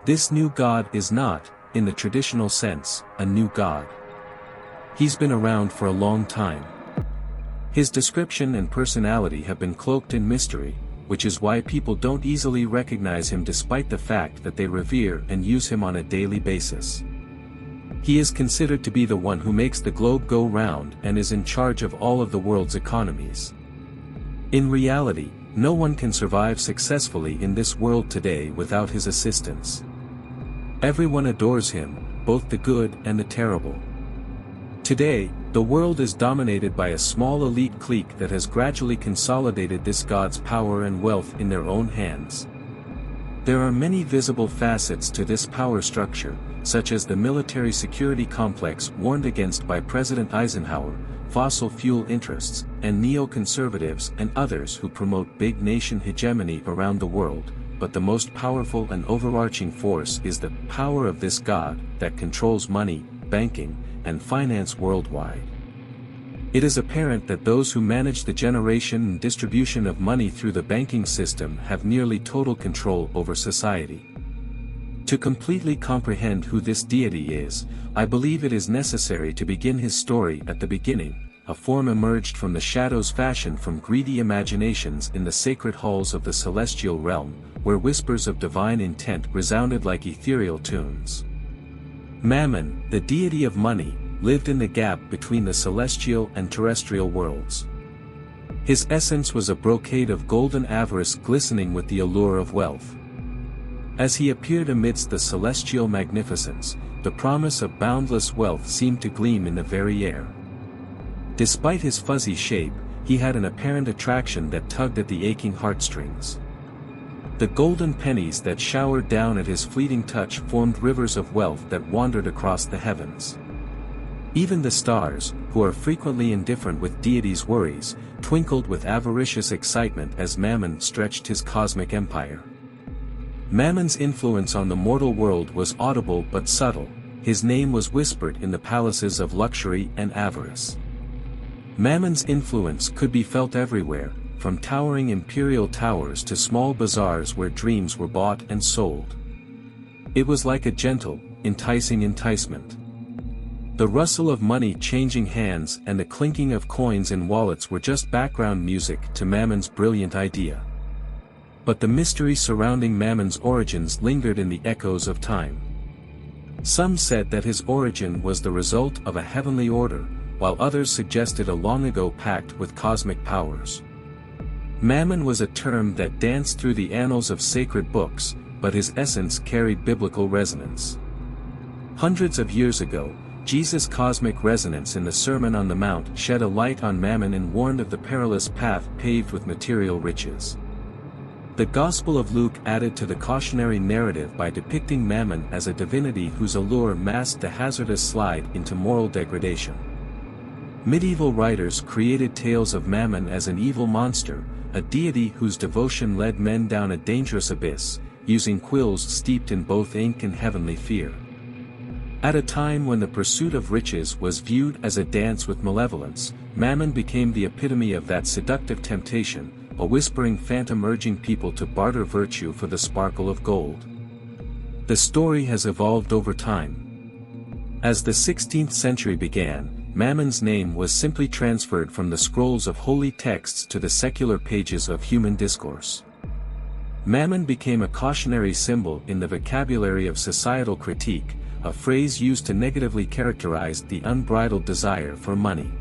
This new god is not, in the traditional sense, a new god. He's been around for a long time. His description and personality have been cloaked in mystery, which is why people don't easily recognize him despite the fact that they revere and use him on a daily basis. He is considered to be the one who makes the globe go round and is in charge of all of the world's economies. In reality, no one can survive successfully in this world today without his assistance. Everyone adores him, both the good and the terrible. Today, the world is dominated by a small elite clique that has gradually consolidated this god's power and wealth in their own hands. There are many visible facets to this power structure, such as the military security complex warned against by President Eisenhower, fossil fuel interests, and neoconservatives and others who promote big nation hegemony around the world, but the most powerful and overarching force is the power of this god that controls money, banking, and finance worldwide. It is apparent that those who manage the generation and distribution of money through the banking system have nearly total control over society. To completely comprehend who this deity is, I believe it is necessary to begin his story at the beginning. A form emerged from the shadows fashioned from greedy imaginations in the sacred halls of the celestial realm, where whispers of divine intent resounded like ethereal tunes. Mammon, the deity of money, lived in the gap between the celestial and terrestrial worlds. His essence was a brocade of golden avarice glistening with the allure of wealth. As he appeared amidst the celestial magnificence, the promise of boundless wealth seemed to gleam in the very air. Despite his fuzzy shape, he had an apparent attraction that tugged at the aching heartstrings. The golden pennies that showered down at his fleeting touch formed rivers of wealth that wandered across the heavens. Even the stars, who are frequently indifferent with deity's worries, twinkled with avaricious excitement as Mammon stretched his cosmic empire. Mammon's influence on the mortal world was audible but subtle. His name was whispered in the palaces of luxury and avarice. Mammon's influence could be felt everywhere, from towering imperial towers to small bazaars where dreams were bought and sold. It was like a gentle, enticing enticement. The rustle of money changing hands and the clinking of coins in wallets were just background music to Mammon's brilliant idea. But the mystery surrounding Mammon's origins lingered in the echoes of time. Some said that his origin was the result of a heavenly order, while others suggested a long-ago pact with cosmic powers. Mammon was a term that danced through the annals of sacred books, but his essence carried biblical resonance. Hundreds of years ago, Jesus' cosmic resonance in the Sermon on the Mount shed a light on Mammon and warned of the perilous path paved with material riches. The Gospel of Luke added to the cautionary narrative by depicting Mammon as a divinity whose allure masked the hazardous slide into moral degradation. Medieval writers created tales of Mammon as an evil monster, a deity whose devotion led men down a dangerous abyss, using quills steeped in both ink and heavenly fear. At a time when the pursuit of riches was viewed as a dance with malevolence, Mammon became the epitome of that seductive temptation, a whispering phantom urging people to barter virtue for the sparkle of gold. The story has evolved over time. As the 16th century began, Mammon's name was simply transferred from the scrolls of holy texts to the secular pages of human discourse. Mammon became a cautionary symbol in the vocabulary of societal critique, a phrase used to negatively characterize the unbridled desire for money.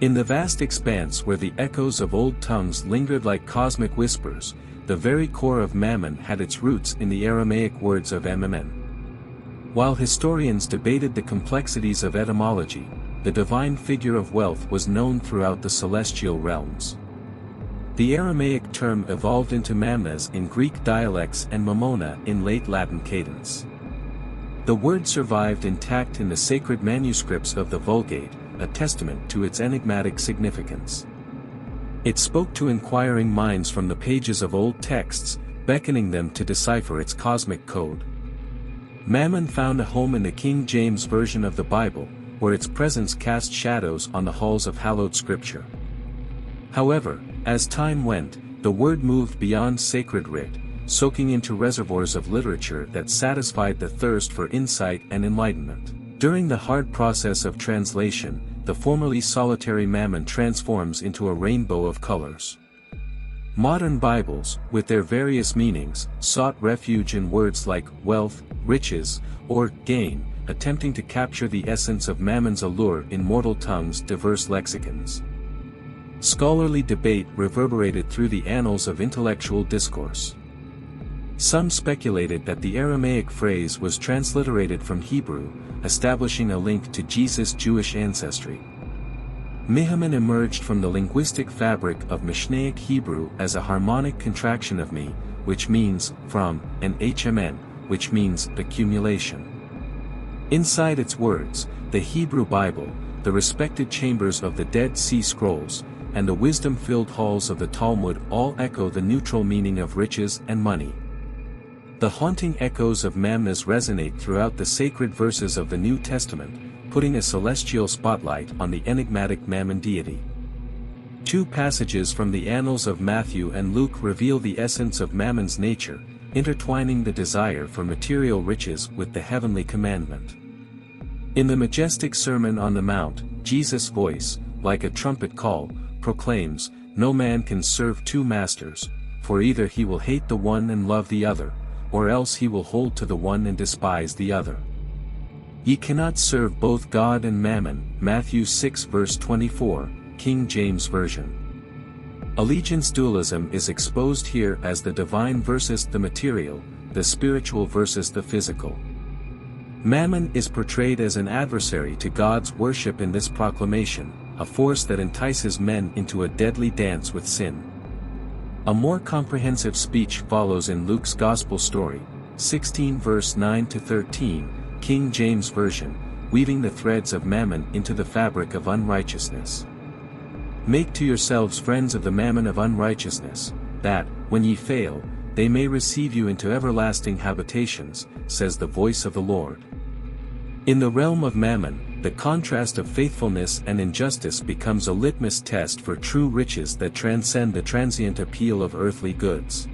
In the vast expanse where the echoes of old tongues lingered like cosmic whispers, the very core of Mammon had its roots in the Aramaic words of Mammon. While historians debated the complexities of etymology, the divine figure of wealth was known throughout the celestial realms. The Aramaic term evolved into Mamnas in Greek dialects and Mammona in late Latin cadence. The word survived intact in the sacred manuscripts of the Vulgate, a testament to its enigmatic significance. It spoke to inquiring minds from the pages of old texts, beckoning them to decipher its cosmic code. Mammon found a home in the King James Version of the Bible, where its presence cast shadows on the halls of hallowed scripture. However, as time went, the word moved beyond sacred writ, soaking into reservoirs of literature that satisfied the thirst for insight and enlightenment. During the hard process of translation, the formerly solitary Mammon transforms into a rainbow of colors. Modern Bibles, with their various meanings, sought refuge in words like wealth, riches, or gain, attempting to capture the essence of Mammon's allure in mortal tongues' diverse lexicons. Scholarly debate reverberated through the annals of intellectual discourse. Some speculated that the Aramaic phrase was transliterated from Hebrew, establishing a link to Jesus' Jewish ancestry. Mammon emerged from the linguistic fabric of Mishnaic Hebrew as a harmonic contraction of me, which means from, and HMN, which means accumulation. Inside its words, the Hebrew Bible, the respected chambers of the Dead Sea Scrolls, and the wisdom-filled halls of the Talmud all echo the neutral meaning of riches and money. The haunting echoes of Mamnas resonate throughout the sacred verses of the New Testament, putting a celestial spotlight on the enigmatic Mammon deity. Two passages from the Annals of Matthew and Luke reveal the essence of Mammon's nature, intertwining the desire for material riches with the heavenly commandment. In the majestic Sermon on the Mount, Jesus' voice, like a trumpet call, proclaims, "No man can serve two masters, for either he will hate the one and love the other, or else he will hold to the one and despise the other. Ye cannot serve both God and Mammon." Matthew 6 verse 24, King James Version. Allegiance dualism is exposed here as the divine versus the material, the spiritual versus the physical. Mammon is portrayed as an adversary to God's worship in this proclamation, a force that entices men into a deadly dance with sin. A more comprehensive speech follows in Luke's Gospel story, 16 verse 9-13, King James Version, weaving the threads of Mammon into the fabric of unrighteousness. "Make to yourselves friends of the mammon of unrighteousness, that, when ye fail, they may receive you into everlasting habitations, says the voice of the Lord." In the realm of Mammon, the contrast of faithfulness and injustice becomes a litmus test for true riches that transcend the transient appeal of earthly goods.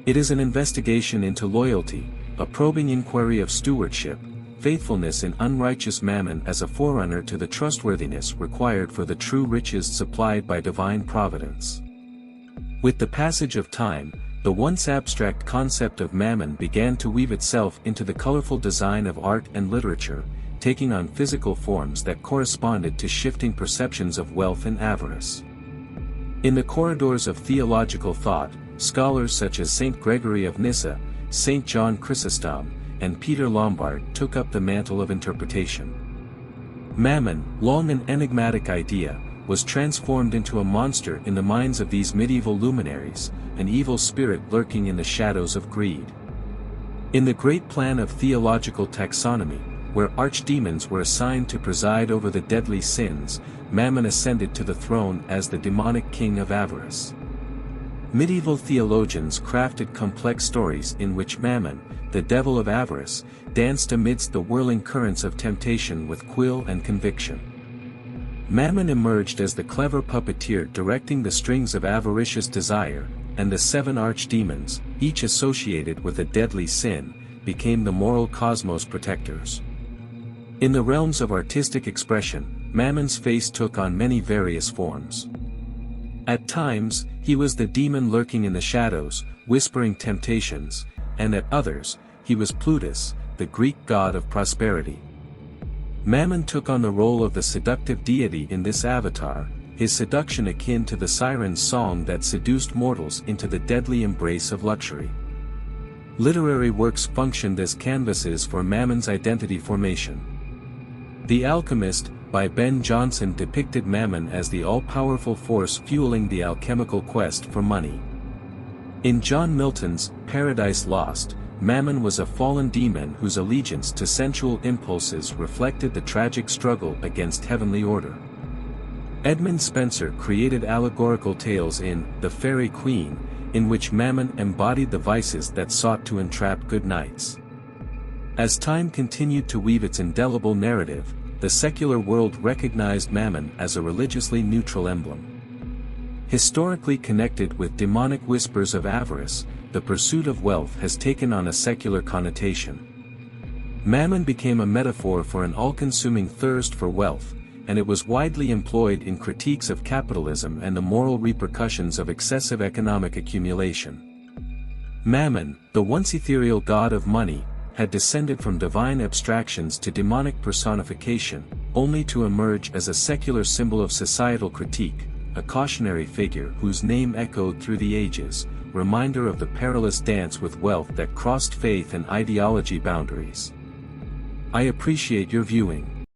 It is an investigation into loyalty, a probing inquiry of stewardship, faithfulness in unrighteous Mammon as a forerunner to the trustworthiness required for the true riches supplied by divine providence. With the passage of time, the once abstract concept of Mammon began to weave itself into the colorful design of art and literature, taking on physical forms that corresponded to shifting perceptions of wealth and avarice. In the corridors of theological thought, scholars such as Saint Gregory of Nyssa, Saint John Chrysostom, and Peter Lombard took up the mantle of interpretation. Mammon, long an enigmatic idea, was transformed into a monster in the minds of these medieval luminaries, an evil spirit lurking in the shadows of greed. In the great plan of theological taxonomy, where archdemons were assigned to preside over the deadly sins, Mammon ascended to the throne as the demonic king of avarice. Medieval theologians crafted complex stories in which Mammon, the devil of avarice, danced amidst the whirling currents of temptation with quill and conviction. Mammon emerged as the clever puppeteer directing the strings of avaricious desire, and the seven archdemons, each associated with a deadly sin, became the moral cosmos protectors. In the realms of artistic expression, Mammon's face took on many various forms. At times, he was the demon lurking in the shadows, whispering temptations, and at others, he was Plutus, the Greek god of prosperity. Mammon took on the role of the seductive deity in this avatar, his seduction akin to the siren's song that seduced mortals into the deadly embrace of luxury. Literary works functioned as canvases for Mammon's identity formation. The Alchemist, by Ben Jonson, depicted Mammon as the all-powerful force fueling the alchemical quest for money. In John Milton's Paradise Lost, Mammon was a fallen demon whose allegiance to sensual impulses reflected the tragic struggle against heavenly order. Edmund Spenser created allegorical tales in The Faerie Queene, in which Mammon embodied the vices that sought to entrap good knights. As time continued to weave its indelible narrative, the secular world recognized Mammon as a religiously neutral emblem. Historically connected with demonic whispers of avarice, the pursuit of wealth has taken on a secular connotation. Mammon became a metaphor for an all-consuming thirst for wealth, and it was widely employed in critiques of capitalism and the moral repercussions of excessive economic accumulation. Mammon, the once ethereal god of money, had descended from divine abstractions to demonic personification, only to emerge as a secular symbol of societal critique, a cautionary figure whose name echoed through the ages, reminder of the perilous dance with wealth that crossed faith and ideology boundaries. I appreciate your viewing.